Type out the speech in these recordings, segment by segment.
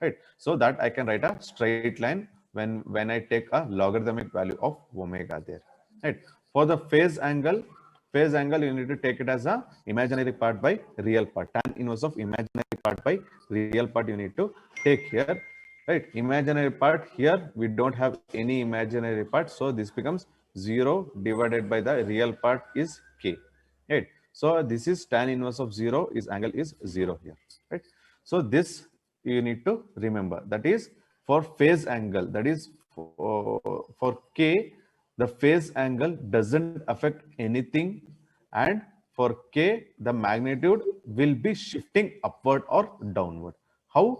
right? So that I can write a straight line when I take a logarithmic value of omega there, right? For the phase angle you need to take it as a imaginary part by real part. Tan inverse of imaginary part by real part you need to take here, right? Imaginary part here we don't have any imaginary part, so this becomes 0 divided by the real part is k, right? So this is tan inverse of 0 is angle is 0 here, right? So this you need to remember, that is for phase angle, that is for k the phase angle doesn't affect anything, and for k the magnitude will be shifting upward or downward. How?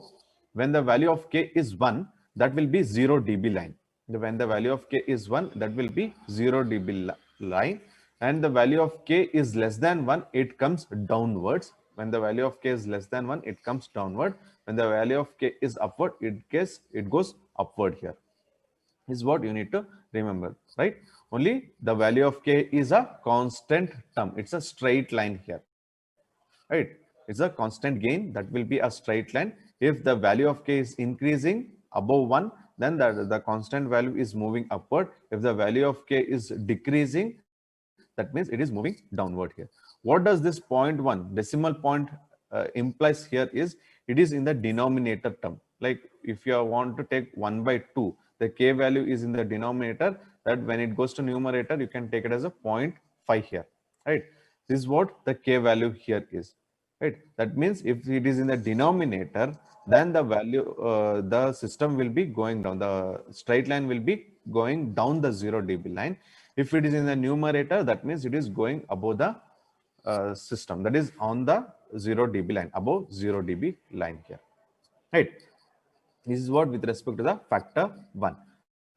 When the value of k is 1, that will be 0 dB line. When the value of k is 1, that will be 0 dB line, and the value of k is less than 1, it comes downwards. When the value of k is less than 1, it comes downward. When the value of k is upward, it goes upward here. Is what you need to remember, right? Only the value of k is a constant term. It's a straight line here, right? It's a constant gain, that will be a straight line. If the value of k is increasing above 1, then the constant value is moving upward. If the value of k is decreasing, that means it is moving downward here. What does this 0.1 decimal point implies here is, it is in the denominator term. Like if you want to take 1 by 2, the k value is in the denominator, that when it goes to numerator you can take it as a 0.5 here, right? This is what the k value here is, right? That means if it is in the denominator, then the value the system will be going down, the straight line will be going down the 0 dB line. If it is in the numerator, that means it is going above the system, that is on the 0 dB line, above 0 dB line here, right? This is what with respect to the factor 1.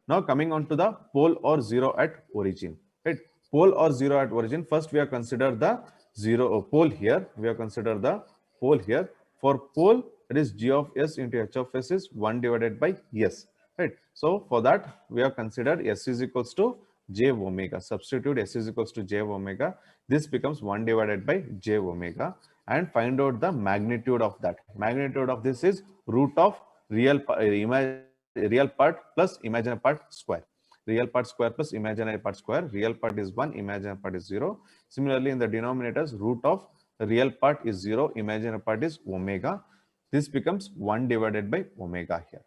Now coming on to the pole or 0 at origin, right? Pole or 0 at origin, first we have considered the 0 pole here. We have considered the pole here. For pole, it is g of s into h of s is 1 divided by s, right? So for that we have considered s is equals to j omega. Substitute s is equals to j omega. This becomes 1 divided by j omega, and find out the magnitude of that. Magnitude of this is root of real part plus imaginary part square. Real part square plus imaginary part square. Real part is 1, imaginary part is 0. Similarly, in the denominators, root of real part is 0, imaginary part is omega. This becomes 1 divided by omega here,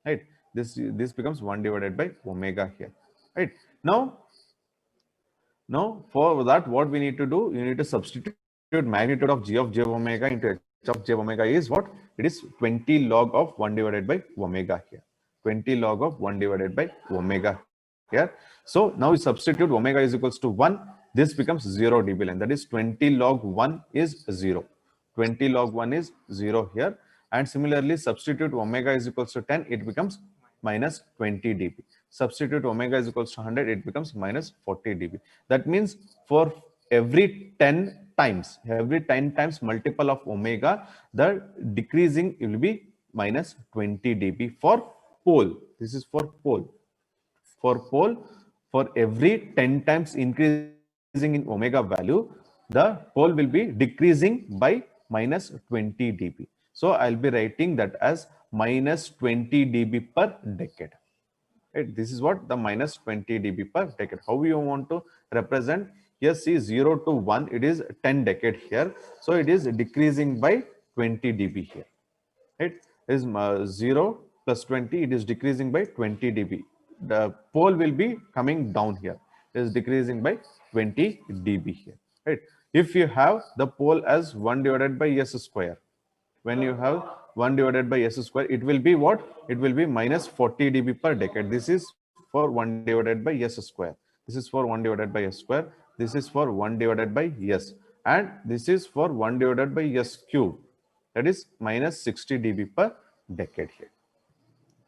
right? This becomes 1 divided by omega here, right? Now for that, what we need to do, you need to substitute magnitude of g of j omega into h of j omega is what? It is 20 log of 1 divided by omega here. 20 log of 1 divided by omega here. So now we substitute omega is equals to 1. This becomes 0 dB line. That is 20 log 1 is 0. 20 log 1 is 0 here. And similarly, substitute omega is equals to 10. It becomes minus 20 dB. Substitute omega is equals to 100. It becomes minus 40 dB. That means for every 10 times multiple of omega, the decreasing will be minus 20 dB for pole. This is for pole. For pole, for every 10 times increasing in omega value, the pole will be decreasing by minus 20 dB. So I'll be writing that as minus 20 dB per decade. Right? This is what the minus 20 dB per decade. How you want to represent? Here see 0 to 1, it is 10 decade here. So it is decreasing by 20 dB here. Right? Is 0 plus 20, it is decreasing by 20 dB. The pole will be coming down here. It is decreasing by 20 dB here. Right? If you have the pole as 1 divided by s square, when you have 1 divided by s square, it will be what? It will be minus 40 dB per decade. This is for 1 divided by s square. This is for 1 divided by s square. This is for 1 divided by s. And this is for 1 divided by s cube. That is minus 60 dB per decade here.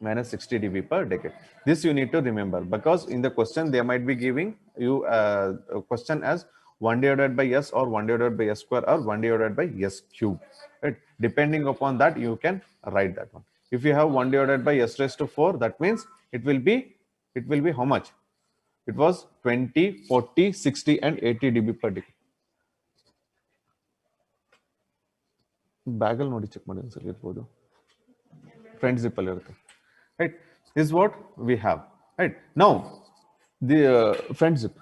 Minus 60 dB per decade. This you need to remember, because in the question they might be giving you a question as 1 divided by s or 1 divided by s square or 1 divided by s cube, right? Depending upon that you can write that one. If you have 1 divided by s raised to 4, that means it will be how much? It was 20, 40, 60 and 80 dB per decade. Bagel ನೋಡಿ check ಮಾಡಿ sir ಇರ್ಬೋದು. front zip ಅಲ್ಲಿ ಇರುತ್ತೆ, right? This is what we have, right? Now the front zip,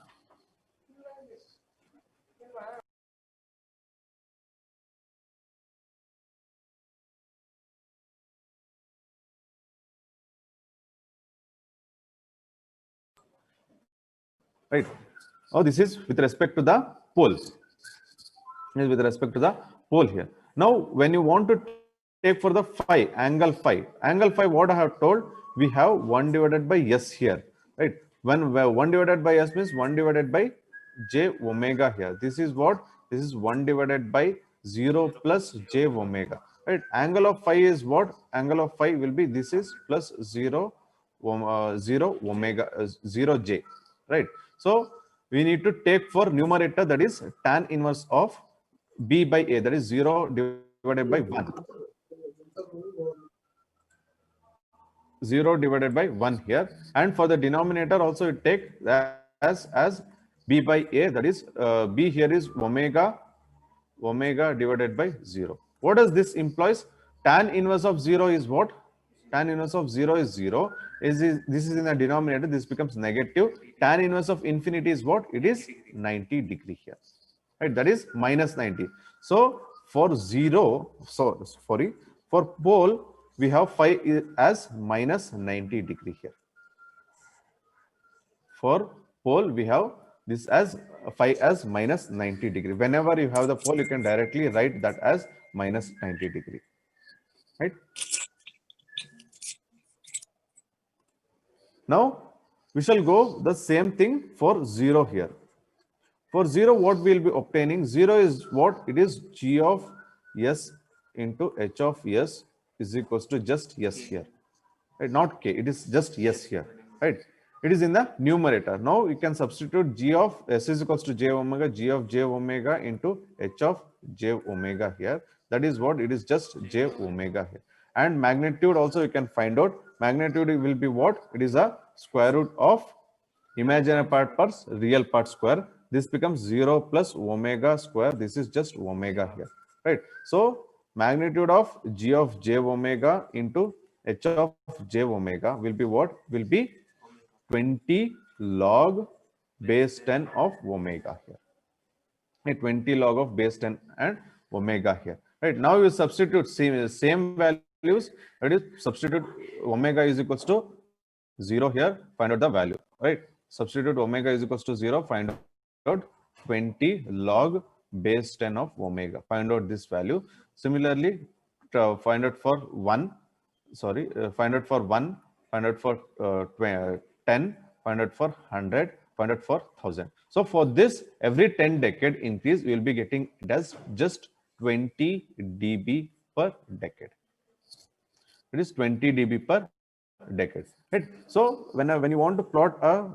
right? Oh, this is with respect to the pole. Is with respect to the pole here. Now, when you want to take for the phi, angle phi, what I have told, we have 1 divided by s here, right? When 1 divided by s means 1 divided by j omega here. This is what? This is 1 divided by 0 plus j omega, right? Angle of phi is what? Angle of phi will be, this is plus 0, 0 omega, 0 j, right? So, we need to take for numerator, that is tan inverse of b by a, that is 0 divided by 1. 0 divided by 1 here, and for the denominator also you take as b by a, that is b here is omega divided by 0. What does this implies? Tan inverse of 0 is what? Tan inverse of 0 is 0. This is in the denominator, this becomes negative. Tan inverse of infinity is what? It is 90 degree here, right? That is minus 90. So for 0, so sorry, for pole we have phi as minus 90 degree here. For pole we have this as phi as minus 90 degree. Whenever you have the pole, you can directly write that as minus 90 degree, right? Now we shall go the same thing for 0 here. For 0, what we will be obtaining? 0 is what? It is g of s into h of s is equals to just s here, right? Not k, it is just s here, right? It is in the numerator. Now you can substitute g of s is equals to j omega, g of j omega into h of j omega here. That is what? It is just j omega here. And magnitude also you can find out. Magnitude will be what? It is a square root of imaginary part plus real part square. This becomes 0 plus omega square. This is just omega here, right? So magnitude of g of j omega into h of j omega will be what? Will be 20 log base 10 of omega here. Right, 20 log of base 10 and omega here. Right, now you substitute same values, that is substitute omega is equals to 0 here, find out the value, right? Substitute omega is equals to 0, find out 20 log base 10 of omega, find out this value. Similarly, find out for 1, sorry, find out for 1, find out for 10, find out for 100, find out for 1000. So for this, every 10 decade increase, we will be getting it as just 20 dB per decade. It is 20 dB per decade, right? So when you want to plot a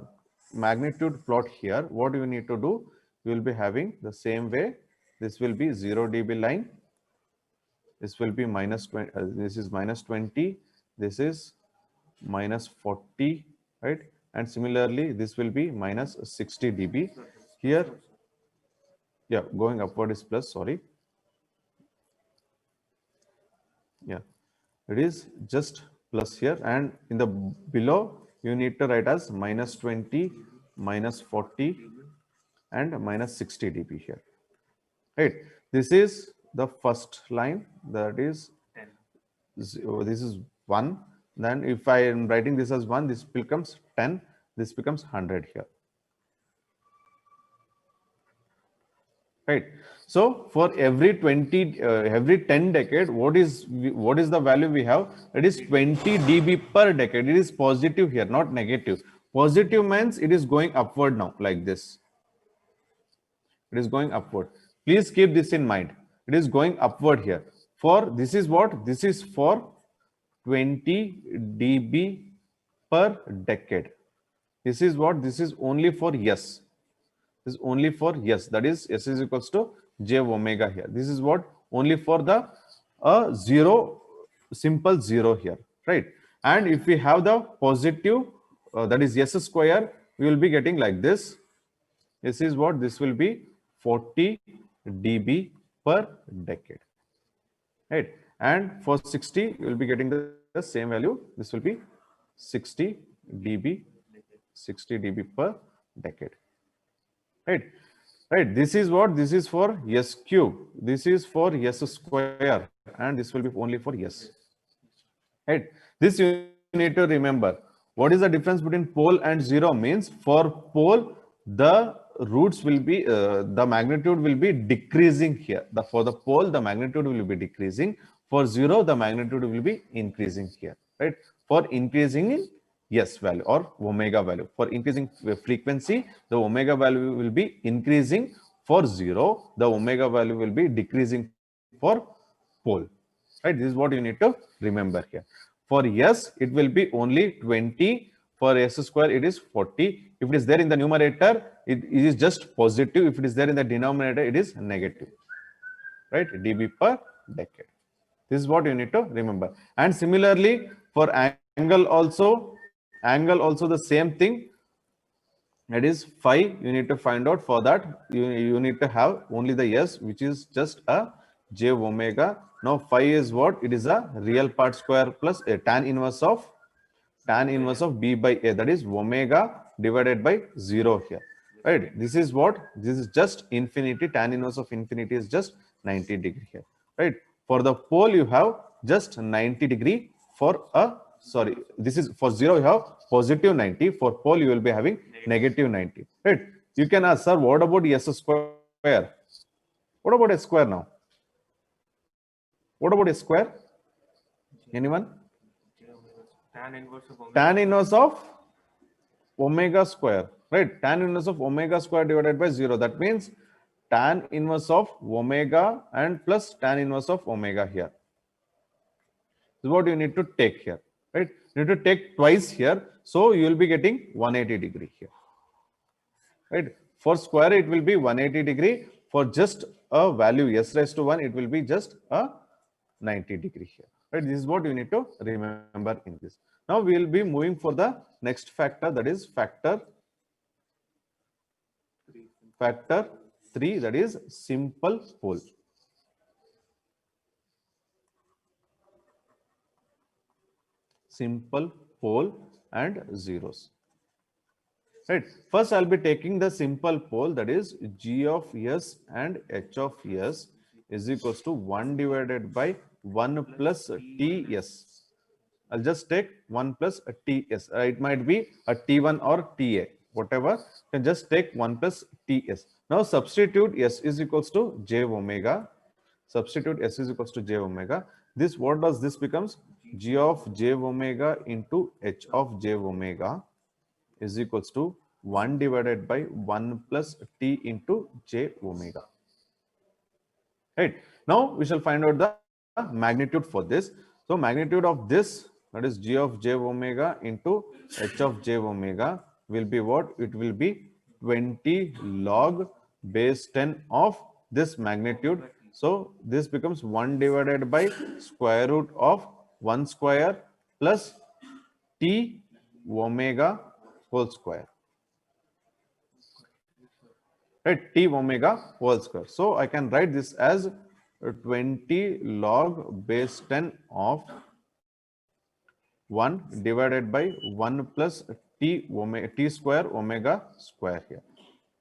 magnitude plot here, what you need to do? You will be having the same way. This will be 0 dB line. This will be minus 20. This is minus 20. This is minus 40, right? And similarly, this will be minus 60 dB. Here, yeah, going upward is plus, sorry. Yeah, it is just plus here, and in the below you need to write as minus 20, minus 40 and minus 60 dB here, right? This is the first line, that is this is 1. Then if I am writing this as 1, this becomes 10, this becomes 100 here, right? So for every 20 every 10 decade, what is the value we have? It is 20 dB per decade. It is positive here, not negative. Positive means it is going upward now, like this. It is going upward. Please keep this in mind. It is going upward here. For this is what? This is for 20 dB per decade. This is what? This is only for yes. This is only for yes. That is s is equals to j omega here. This is what? Only for the zero, simple zero here, right? And if we have the positive, that is s square, we will be getting like this. This is what? This will be 40 dB per decade, right? And for 60, you will be getting the same value. This will be 60 dB, 60 dB per decade. Right? Right. This is what? This is for S cube. This is for S square, and this will be only for S. Right. This you need to remember. What is the difference between pole and zero? Means for pole, the roots will be the magnitude will be decreasing here. For the pole, the magnitude will be decreasing. For zero, the magnitude will be increasing here. Right. For increasing in S value or omega value. For increasing frequency, the omega value will be increasing. For zero, the omega value will be decreasing for pole. Right, this is what you need to remember here. For S, it will be only 20. For S square, it is 40. If it is there in the numerator, it is just positive. If it is there in the denominator, it is negative. Right, dB per decade. This is what you need to remember. And similarly, for angle also the same thing. That is phi. You need to find out. For that, you need to have only the S, which is just a j omega. Now phi is what? It is a real part square plus a tan inverse of b by a, that is omega divided by 0 here. Right? This is what? This is just infinity. Tan inverse of infinity is just 90 degree here. Right? For the pole, you have just 90 degree. For a, sorry, this is for 0, you have positive 90. For pole, you will be having negative 90. Right? You can ask, sir, what about S square? What about S square now? What about S square? Anyone? Tan inverse of omega square, right? Tan inverse of omega square divided by 0. That means tan inverse of omega and plus tan inverse of omega here. This is what you need to take here, right? You need to take twice here. So you will be getting 180 degree here, right? For square, it will be 180 degree. For just a value S raised to 1, it will be just a 90 degree here. Right? This is what you need to remember in this. Now we will be moving for the next factor, that is factor 3, that is simple pole. Simple pole and zeros. Right. First, I'll be taking the simple pole, that is G of S and H of S is equals to 1 divided by 1 plus TS. I'll just take 1 plus a TS. It might be a T1 or TA, whatever. You can just take 1 plus TS. Now substitute S is equals to J omega. Substitute S is equals to J omega. This, what does this becomes? G of J omega into H of J omega is equals to 1 divided by 1 plus T into J omega. Right. Now we shall find out the magnitude for this. So magnitude of this, that is G of J omega into H of J omega, will be what? It will be 20 log base 10 of this magnitude. So this becomes 1 divided by square root of 1 square plus T omega whole square. Right, T omega whole square. So I can write this as 20 log base 10 of 1 divided by 1 plus T square omega square here.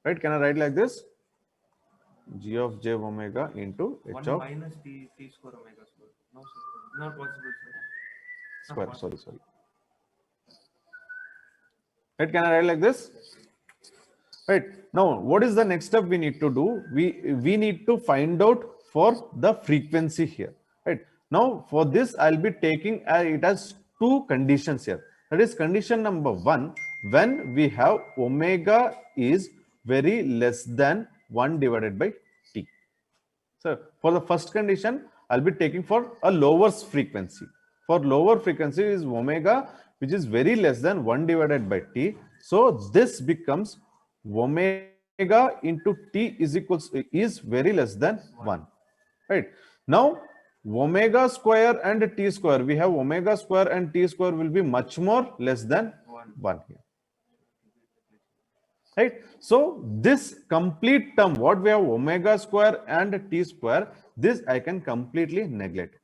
Right, can I write like this? G of J omega into H of minus T square omega square. No, sir. Not possible, sir. Square, sorry. Right, can I write like this? Right, now what is the next step we need to do? We need to find out for the frequency here. Right, now for this I'll be taking it has two conditions here. That is condition number 1, when we have omega is very less than 1 divided by T. So for the first condition, I'll be taking for a lower frequency. For lower frequency is omega, which is very less than 1 divided by T. So this becomes omega into T is very less than 1. Right. Now omega square and T square, we have omega square and T square will be much more less than 1 here. Right. So this complete term, what we have omega square and T square, this I can completely neglect.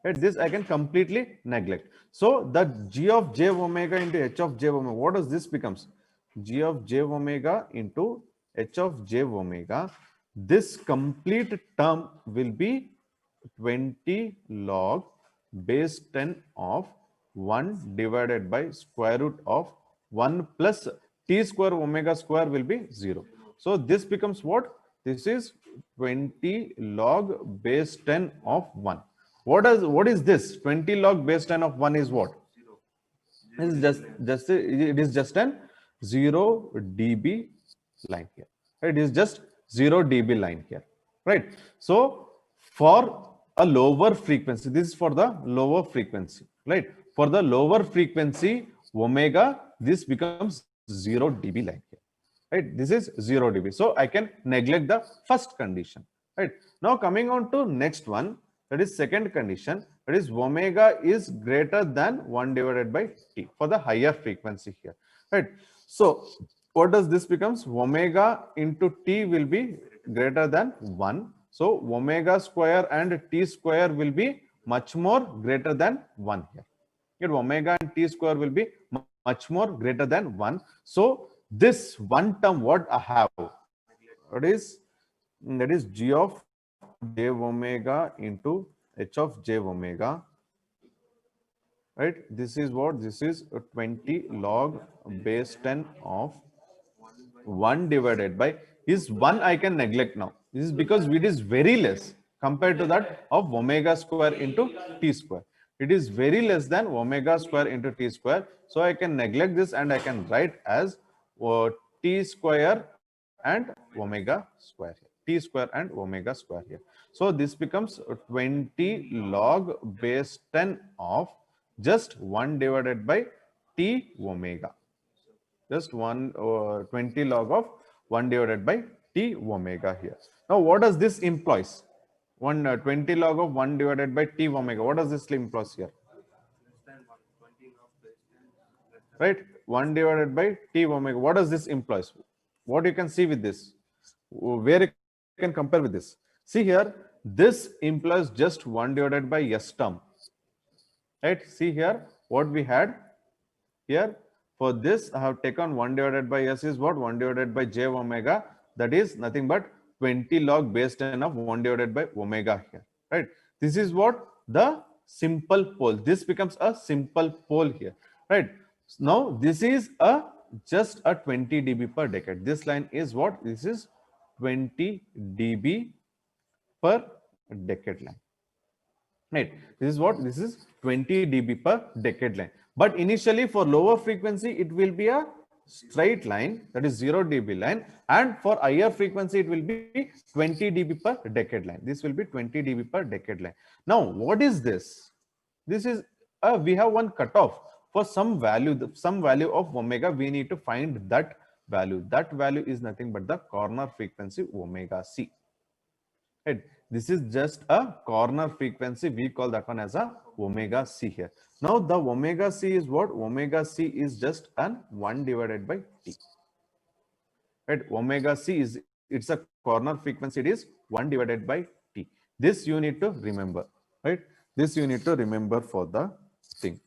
Right? This I can completely neglect. So the g of j omega into h of j omega, what does this becomes? G of j omega into h of j omega. This complete term will be 20 log base 10 of 1 divided by square root of 1 plus t square omega square will be 0. So this becomes what? This is 20 log base 10 of 1. What is this? 20 log base 10 of 1 is what? Zero. It is just an 0 dB line here. It is just 0 dB line here. Right. So for a lower frequency, this is for the lower frequency. Right. For the lower frequency omega, this becomes 0 dB line here. Right. This is 0 dB. So I can neglect the first condition. Right. Now coming on to next one, that is second condition, that is omega is greater than 1 divided by t for the higher frequency here. Right. So what does this becomes? Omega into t will be greater than 1. So omega square and t square will be much more greater than 1 here. Here omega and t square will be much more greater than 1. So this one term what I have, that is g of j omega into h of j omega. Right, this is what? This is 20 log base 10 of 1 divided by, is 1 I can neglect now. This is because it is very less compared to that of omega square into t square. It is very less than omega square into t square. So I can neglect this and I can write as t square and omega square here. T square and omega square here. So this becomes 20 log base 10 of just 1 divided by t omega. Just 20 log of 1 divided by t omega here. Now what does this implies? 20 log of 1 divided by t omega. What does this implies here? Less than 1. 20 log base 10 less than Right? 1 divided by t omega. What does this implies? What you can see with this? Where you can compare with this? See here, this implies just 1 divided by s term. Right? See here, what we had here. For this, I have taken 1 divided by s is what? 1 divided by j omega. That is nothing but 20 log base 10 of 1 divided by omega here. Right? This is what? The simple pole. This becomes a simple pole here. Right? Now, this is a just a 20 dB per decade. This line is what? This is 20 dB per decade line. Right. This is what? This is 20 dB per decade line. But initially for lower frequency, it will be a straight line, that is 0 dB line. And for higher frequency, it will be 20 dB per decade line. This will be 20 dB per decade line. Now, what is this? This is, we have one cutoff for some value of omega. We need to find that value. That value is nothing but the corner frequency omega c. Right. This is just a corner frequency. We call that one as a omega c here. Now the omega c is what? Omega c is just an 1 divided by t. Right. Omega c is, it's a corner frequency. It is 1 divided by t. This you need to remember. Right. This you need to remember for the thing.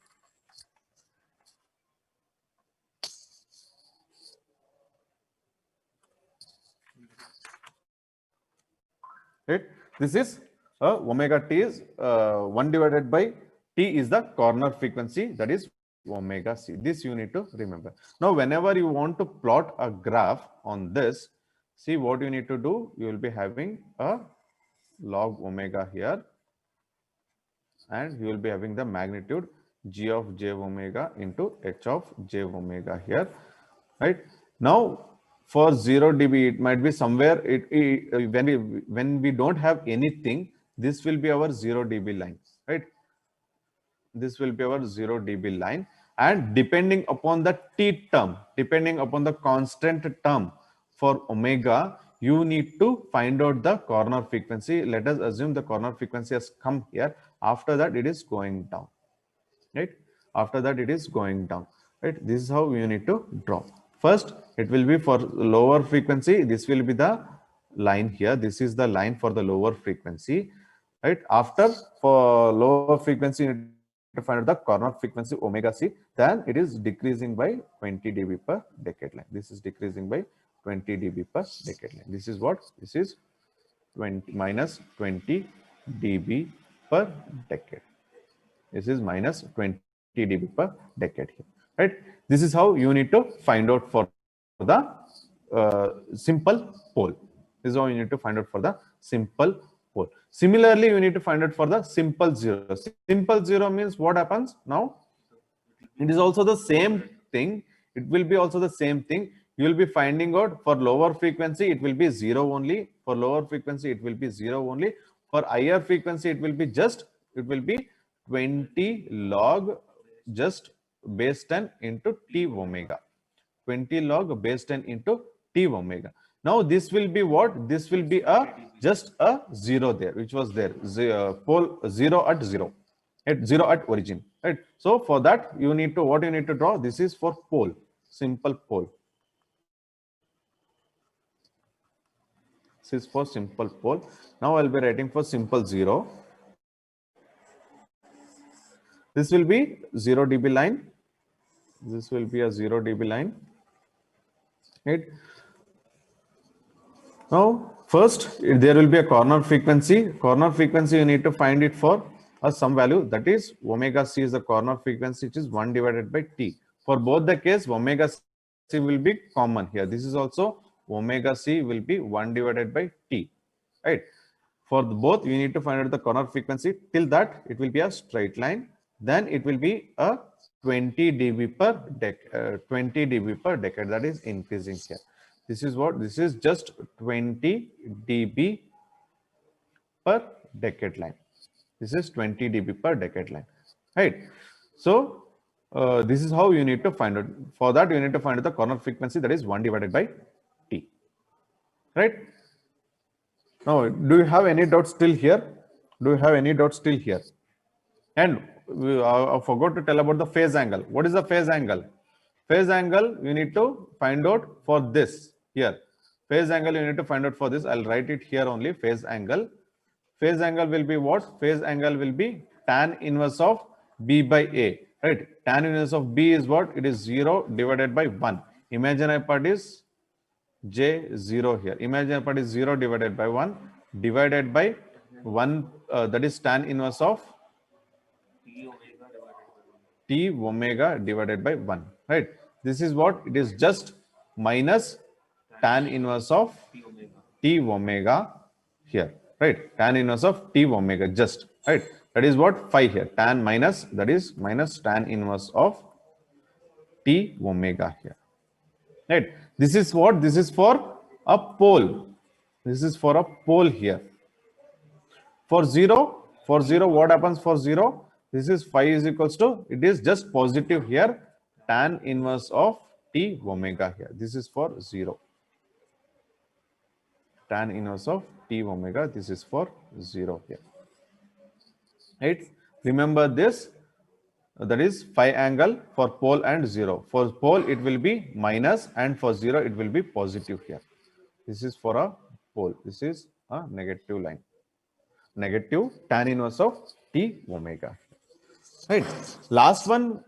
Right. This is omega t is 1 divided by t is the corner frequency, that is omega c. This you need to remember. Now, whenever you want to plot a graph on this, see what you need to do. You will be having a log omega here, and you will be having the magnitude g of j omega into h of j omega here. Right. Now, for 0 dB, it might be somewhere, when we don't have anything, this will be our 0 dB line. Right. This will be our 0 dB line, and depending upon the t term, depending upon the constant term for omega, you need to find out the corner frequency. Let us assume the corner frequency has come here. After that, it is going down. Right. After that, it is going down. Right. This is how you need to draw. First, it will be for lower frequency. This will be the line here. This is the line for the lower frequency. right? After for lower frequency, you need to find out the corner frequency omega c. Then it is decreasing by 20 dB per decade length. This is decreasing by 20 dB per decade length. This is what? This is 20 minus 20 dB per decade. This is minus 20 dB per decade here, right? This is how you need to find out for the simple pole. This is how you need to find out for the simple pole. Similarly, you need to find out for the simple zero. Simple zero means what happens now? It is also the same thing. It will be also the same thing. You will be finding out for lower frequency, it will be zero only. For lower frequency, it will be zero only. For higher frequency, it will be 20 log just base 10 into t omega. 20 log base 10 into t omega. Now this will be what? This will be just a zero there, which was there. Pole zero at zero at origin, right? So for that you need to, what you need to draw, this is for pole, simple pole. This is for simple pole. Now I'll be writing for simple zero. This will be 0 dB line. This will be a 0 dB line, right? Now first there will be a corner frequency. Corner frequency you need to find it for some value, that is omega c is the corner frequency, which is 1 divided by t. For both the case, omega c will be common here. This is also omega c will be 1 divided by t, right? For both, you need to find out the corner frequency. Till that, it will be a straight line. Then it will be a 20 dB per 20 dB per decade. That is increasing here. This is what? This is just 20 dB per decade line. This is 20 dB per decade line, right? So this is how you need to find out. For that, you need to find out the corner frequency, that is 1 divided by t, right? Now, do you have any doubts still here? Do you have any doubts still here? And I forgot to tell about the phase angle. What is the phase angle? Phase angle you need to find out for this here. Phase angle you need to find out for this. I'll write it here only, phase angle. Phase angle will be what? Phase angle will be tan inverse of B by A, right? Tan inverse of B is what? It is 0 divided by 1. Imaginary part is J0 here. Imaginary part is 0 divided by 1 divided by 1, that is tan inverse of T omega divided by 1, right? This is what? It is just minus tan inverse of T omega here, right? Tan inverse of T omega just, right? That is what? Phi here. Tan minus, that is minus tan inverse of T omega here, right? This is what? This is for a pole. This is for a pole here. For 0, what happens for 0? This is phi is equals to, it is just positive here, tan inverse of T omega here. This is for 0. Tan inverse of T omega, this is for 0 here. Right? Remember this, that is phi angle for pole and 0. For pole, it will be minus, and for 0, it will be positive here. This is for a pole. This is a negative line. Negative tan inverse of T omega. Right. Last one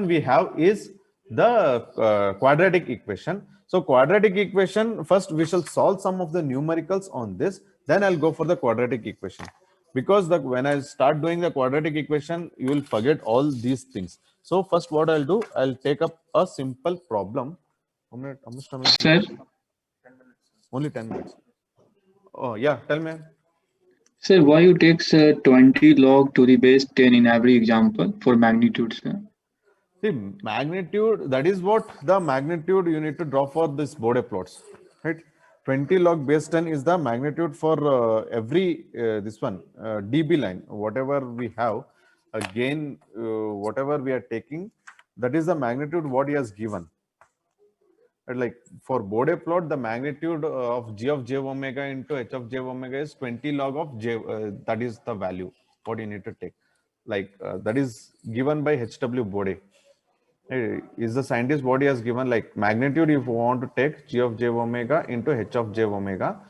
we have is the quadratic equation. So quadratic equation, first we shall solve some of the numericals on this. Then I'll go for the quadratic equation. Because when I start doing the quadratic equation, you will forget all these things. So first what I'll do, I'll take up a simple problem. How much time is Sir, only 10 minutes. Oh yeah, tell me. sir, why you takes 20 log to the base 10 in every example for magnitude, sir? See, magnitude, that is what the magnitude you need to draw for this Bode plots, right? 20 log base 10 is the magnitude for every this one dB line, whatever we have, again, whatever we are taking, that is the magnitude what he has given. Like for Bode plot, the magnitude of G of j omega into H of j omega is 20 log of j, that is the value what you need to take. Like that is given by H.W. Bode. Is the scientist what he has given, like magnitude if you want to take G of j omega into H of j omega.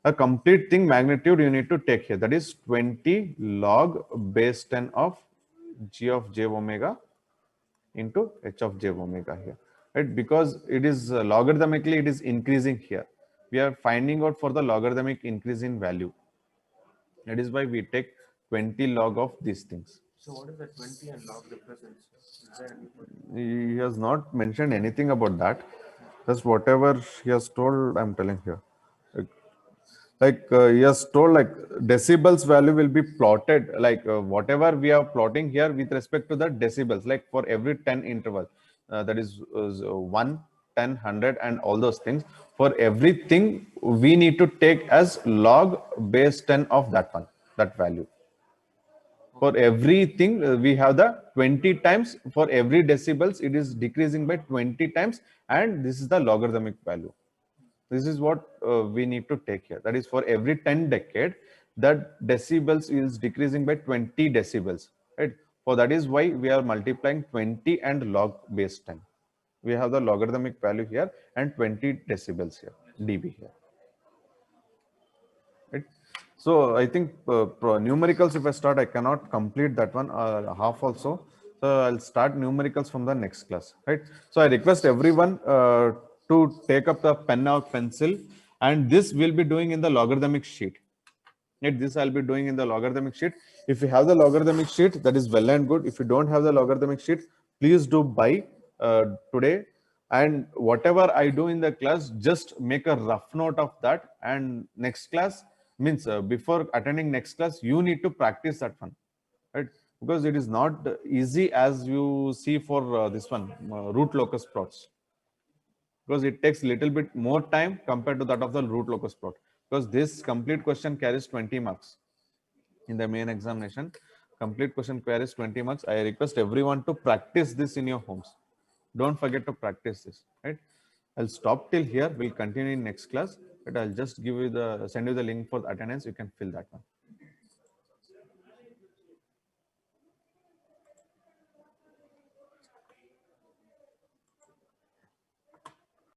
a complete thing magnitude you need to take here. That is 20 log base 10 of g of j omega into h of j omega here, right? Because it is logarithmically, it is increasing here. We are finding out for the logarithmic increase in value. That is why we take 20 log of these things. So what is the 20 and log represents? Is there any particular? He has not mentioned anything about that. Just whatever he has told, I'm telling here. He has told like decibels value will be plotted, like whatever we are plotting here with respect to the decibels, like for every 10 interval, that is 1, 10, 100 and all those things. For everything we need to take as log base 10 of that one, that value. For everything we have the 20 times, for every decibels it is decreasing by 20 times, and this is the logarithmic value. This is what we need to take here. That is for every 10 decade, that decibels is decreasing by 20 decibels, right? For that is why we are multiplying 20 and log base 10. We have the logarithmic value here and 20 decibels here, dB here. Right? So I think numericals, if I start, I cannot complete that one, half also. So I'll start numericals from the next class, right? So I request everyone to take up the pen or pencil, and this will be doing in the logarithmic sheet. Right? This I'll be doing in the logarithmic sheet. If you have the logarithmic sheet, that is well and good. If you don't have the logarithmic sheet, please do buy today. And whatever I do in the class, just make a rough note of that. And next class means before attending next class, you need to practice that one, right? Because it is not easy as you see for this one, root locus plots. Because it takes little bit more time compared to that of the root locus plot. Because this complete question carries 20 marks in the main examination. Complete question carries 20 marks. I request everyone to practice this in your homes. Don't forget to practice this, right? I'll stop till here. We'll continue in next class, but I'll just give you send you the link for the attendance. You can fill that one.